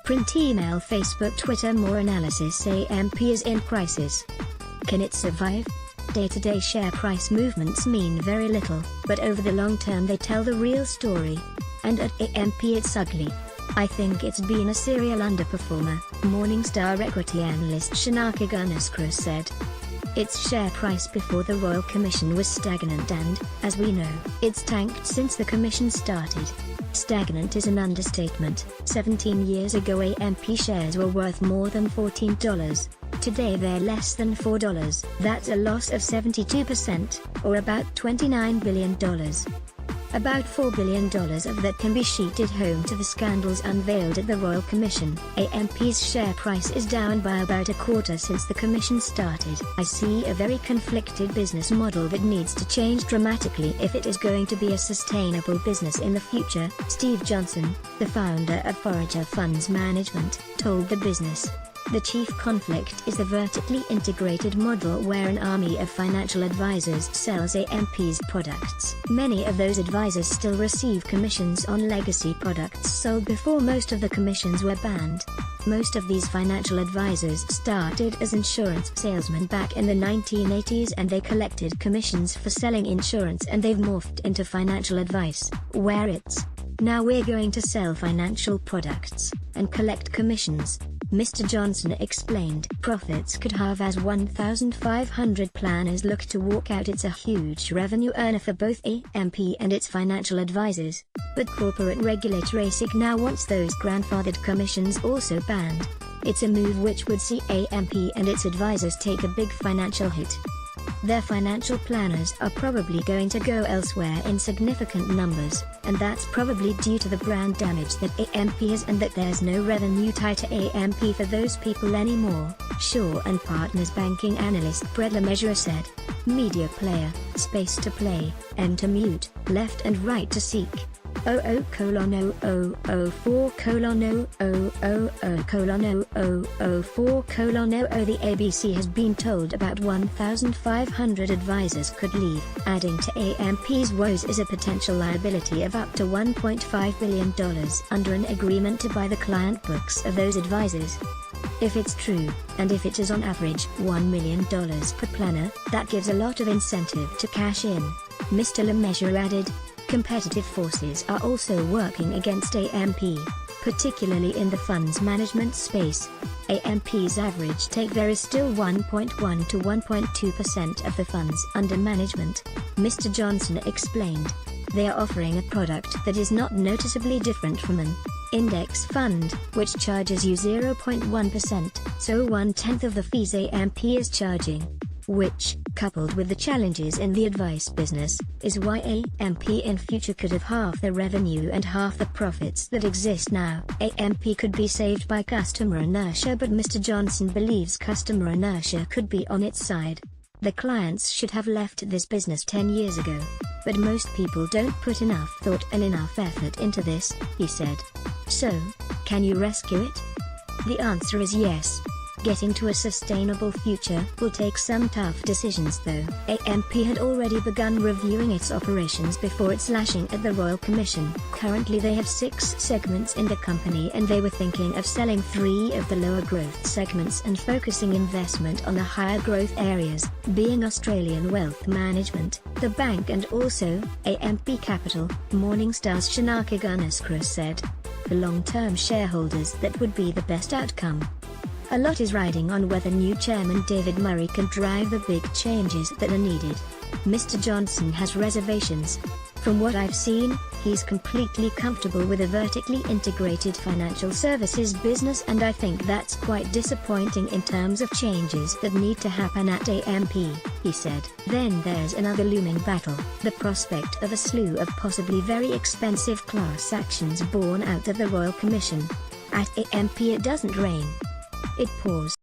Print, email, Facebook, Twitter. More analysis. AMP is in crisis. Can it survive? Day-to-day share price movements mean very little, but over the long term they tell the real story. And at AMP it's ugly. I think it's been a serial underperformer, Morningstar equity analyst Shanaka Gunnescross said. Its share price before the Royal Commission was stagnant and, as we know, it's tanked since the Commission started. Stagnant is an understatement. 17 years ago AMP shares were worth more than $14. Today they're less than $4. That's a loss of 72%, or about $29 billion. About $4 billion of that can be sheeted home to the scandals unveiled at the Royal Commission. AMP's share price is down by about a quarter since the Commission started. I see a very conflicted business model that needs to change dramatically if it is going to be a sustainable business in the future, Steve Johnson, the founder of Forager Funds Management, told the business. The chief conflict is the vertically integrated model where an army of financial advisors sells AMP's products. Many of those advisors still receive commissions on legacy products sold before most of the commissions were banned. Most of these financial advisors started as insurance salesmen back in the 1980s and they collected commissions for selling insurance, and they've morphed into financial advice, where it's, now we're going to sell financial products and collect commissions. Mr. Johnson explained. Profits could halve as 1,500 planners look to walk out. It's a huge revenue earner for both AMP and its financial advisors. But corporate regulator ASIC now wants those grandfathered commissions also banned. It's a move which would see AMP and its advisors take a big financial hit. Their financial planners are probably going to go elsewhere in significant numbers, and that's probably due to the brand damage that AMP has and that there's no revenue tied to AMP for those people anymore, Shaw and Partners banking analyst Brett LeMessurier said. Media player, space to play, M to mute, left and right to seek. 00:00:000:000:000:004:000. The ABC has been told about 1,500 advisors could leave. Adding to AMP's woes is a potential liability of up to $1.5 billion under an agreement to buy the client books of those advisors. If it's true, and if it is on average $1 million per planner, that gives a lot of incentive to cash in, Mr. LeMessurier added. Competitive forces are also working against AMP, particularly in the funds management space. AMP's average take there is still 1.1 to 1.2% of the funds under management, Mr. Johnson explained. They are offering a product that is not noticeably different from an index fund, which charges you 0.1%, so 1/10 of the fees AMP is charging. Which, coupled with the challenges in the advice business, is why AMP in future could have half the revenue and half the profits that exist now. AMP could be saved by customer inertia, but Mr. Johnson believes customer inertia could be on its side. The clients should have left this business 10 years ago. But most people don't put enough thought and enough effort into this, he said. So, can you rescue it? The answer is yes. Getting to a sustainable future will take some tough decisions though. AMP had already begun reviewing its operations before its lashing at the Royal Commission. Currently they have 6 segments in the company and they were thinking of selling 3 of the lower growth segments and focusing investment on the higher growth areas, being Australian wealth management, the bank and also AMP Capital, Morningstar's Shanaka Gunnescross said. For long-term shareholders that would be the best outcome. A lot is riding on whether new chairman David Murray can drive the big changes that are needed. Mr. Johnson has reservations. From what I've seen, he's completely comfortable with a vertically integrated financial services business, and I think that's quite disappointing in terms of changes that need to happen at AMP, he said. Then there's another looming battle, the prospect of a slew of possibly very expensive class actions born out of the Royal Commission. At AMP it doesn't rain. It pours.